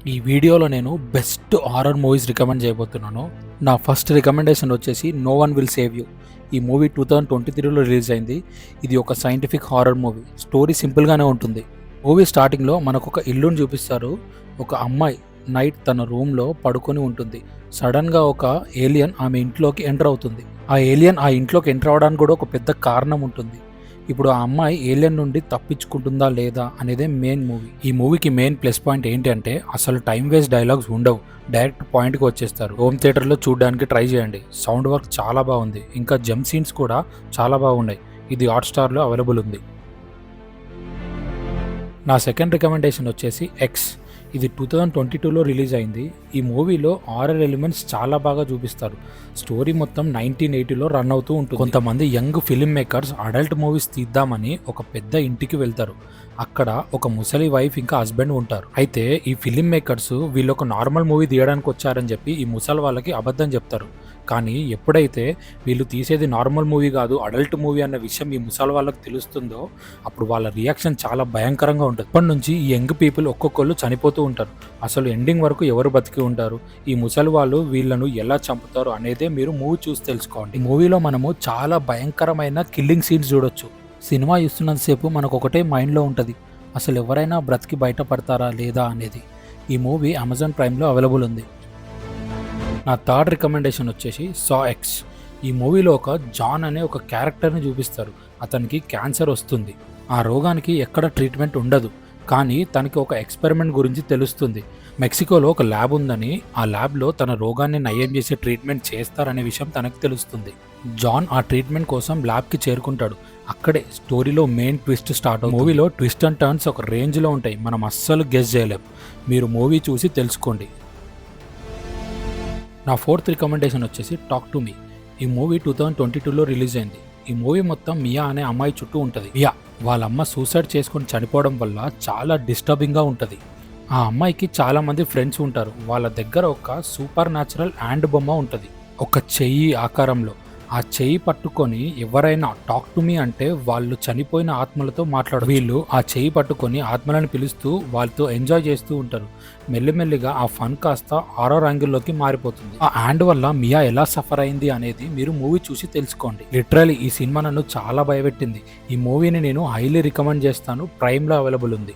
ఈ వీడియోలో నేను బెస్ట్ హారర్ మూవీస్ రికమెండ్ చేయబోతున్నాను. నా ఫస్ట్ రికమెండేషన్ వచ్చేసి 'no one will save you'. ఈ మూవీ 2023లో రిలీజ్ అయింది. ఇది ఒక సైంటిఫిక్ హారర్ మూవీ. స్టోరీ సింపుల్గానే ఉంటుంది. మూవీ స్టార్టింగ్లో మనకు ఒక ఇల్లుని చూపిస్తారు. ఒక అమ్మాయి నైట్ తన రూమ్లో పడుకొని ఉంటుంది. సడన్గా ఒక ఏలియన్ ఆమె ఇంట్లోకి ఎంటర్ అవుతుంది. ఆ ఏలియన్ ఆ ఇంట్లోకి ఎంటర్ అవడానికి కూడా ఒక పెద్ద కారణం ఉంటుంది. ఇప్పుడు ఆ అమ్మాయి ఏలియన్ నుండి తప్పించుకుంటుందా లేదా అనేదే మెయిన్ మూవీ. ఈ మూవీకి మెయిన్ ప్లస్ పాయింట్ ఏంటి అంటే అసలు టైం వేస్ట్ డైలాగ్స్ ఉండవు. డైరెక్ట్ పాయింట్కి వచ్చేస్తారు. హోమ్ థియేటర్లో చూడడానికి ట్రై చేయండి. సౌండ్ వర్క్ చాలా బాగుంది. ఇంకా జంప్ సీన్స్ కూడా చాలా బాగున్నాయి. ఇది హాట్‌స్టార్లో అవైలబుల్ ఉంది. నా సెకండ్ రికమెండేషన్ వచ్చేసి 'ఎక్స్'. ఇది 2022లో రిలీజ్ అయింది. ఈ మూవీలో హారర్ ఎలిమెంట్స్ చాలా బాగా చూపిస్తారు. స్టోరీ మొత్తం 1980లో రన్ అవుతూ ఉంటుంది. కొంతమంది young film makers adult movies తీద్దామని ఒక పెద్ద ఇంటికి వెళ్తారు. అక్కడ ఒక ముసలి వైఫ్ ఇంకా హస్బెండ్ ఉంటారు. అయితే ఈ ఫిల్మ్ మేకర్స్ వీళ్ళు ఒక నార్మల్ మూవీ తీయడానికి వచ్చారని చెప్పి ఈ ముసలి వాళ్ళకి అబద్ధం చెప్తారు. కానీ ఎప్పుడైతే వీళ్ళు తీసేది నార్మల్ మూవీ కాదు అడల్ట్ మూవీ అన్న విషయం ఈ ముసలి వాళ్ళకి తెలుస్తుందో అప్పుడు వాళ్ళ రియాక్షన్ చాలా భయంకరంగా ఉంటుంది. అప్పటి నుంచి ఈ యంగ్ పీపుల్ ఒక్కొక్కళ్ళు చనిపోతూ ఉంటారు. అసలు ఎండింగ్ వరకు ఎవరు బతికి ఉంటారు, ఈ ముసలి వాళ్ళు వీళ్ళను ఎలా చంపుతారు అనేదే మీరు మూవీ చూసి తెలుసుకోండి. ఈ మూవీలో మనము చాలా భయంకరమైన కిల్లింగ్ సీన్స్ చూడొచ్చు. సినిమా చూస్తున్నంతసేపు మనకు ఒకటే మైండ్లో ఉంటుంది, అసలు ఎవరైనా బ్రతికి బయటపడతారా లేదా అనేది. ఈ మూవీ అమెజాన్ ప్రైమ్లో అవైలబుల్ ఉంది. నా థర్డ్ రికమెండేషన్ వచ్చేసి 'సా ఎక్స్'. ఈ మూవీలో ఒక జాన్ అనే ఒక క్యారెక్టర్ని చూపిస్తారు. అతనికి క్యాన్సర్ వస్తుంది. ఆ రోగానికి ఎక్కడ ట్రీట్మెంట్ ఉండదు. కానీ తనకి ఒక ఎక్స్పెరిమెంట్ గురించి తెలుస్తుంది. మెక్సికోలో ఒక ల్యాబ్ ఉందని, ఆ ల్యాబ్లో తన రోగాన్ని నయం చేసే ట్రీట్మెంట్ చేస్తారనే విషయం తనకు తెలుస్తుంది. జాన్ ఆ ట్రీట్మెంట్ కోసం ల్యాబ్కి చేరుకుంటాడు. అక్కడే స్టోరీలో మెయిన్ ట్విస్ట్ స్టార్ట్ అవుతుంది. మూవీలో ట్విస్ట్ అండ్ టర్న్స్ ఒక రేంజ్లో ఉంటాయి, మనం అస్సలు గెస్ చేయలేం. మీరు మూవీ చూసి తెలుసుకోండి. నా ఫోర్త్ రికమెండేషన్ వచ్చేసి 'టాక్ టు మీ'. ఈ మూవీ 2022లో రిలీజ్ అయింది. ఈ మూవీ మొత్తం మియా అనే అమ్మాయి చుట్టూ ఉంటుంది. మియా వాళ్ళ అమ్మ సూసైడ్ చేసుకొని చనిపోవడం వల్ల చాలా డిస్టర్బింగ్గా ఉంటుంది. ఆ అమ్మాయికి చాలామంది ఫ్రెండ్స్ ఉంటారు. వాళ్ళ దగ్గర ఒక సూపర్ న్యాచురల్ హ్యాండ్ బొమ్మ ఉంటుంది, ఒక చెయ్యి ఆకారంలో. ఆ చెయ్యి పట్టుకొని ఎవరైనా టాక్ టు మీ అంటే వాళ్ళు చనిపోయిన ఆత్మలతో మాట్లాడు. వీళ్ళు ఆ చెయ్యి పట్టుకొని ఆత్మలను పిలుస్తూ వాళ్ళతో ఎంజాయ్ చేస్తూ ఉంటారు. మెల్లిమెల్లిగా ఆ ఫన్ కాస్త హారర్ యాంగిల్లోకి మారిపోతుంది. ఆ హ్యాండ్ వల్ల మియా ఎలా సఫర్ అయింది అనేది మీరు మూవీ చూసి తెలుసుకోండి. లిటరలీ ఈ సినిమా నన్ను చాలా భయపెట్టింది. ఈ మూవీని నేను హైలీ రికమెండ్ చేస్తాను. ప్రైమ్లో అవైలబుల్ ఉంది.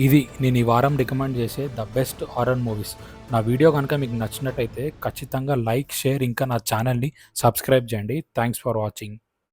ఇది నేను ఈ వారం రికమెండ్ చేసే ద బెస్ట్ హారర్ మూవీస్. నా వీడియో కనుక మీకు నచ్చినట్టయితే ఖచ్చితంగా లైక్, షేర్, ఇంకా నా ఛానల్ని సబ్స్క్రైబ్ చేయండి. Thanks for watching.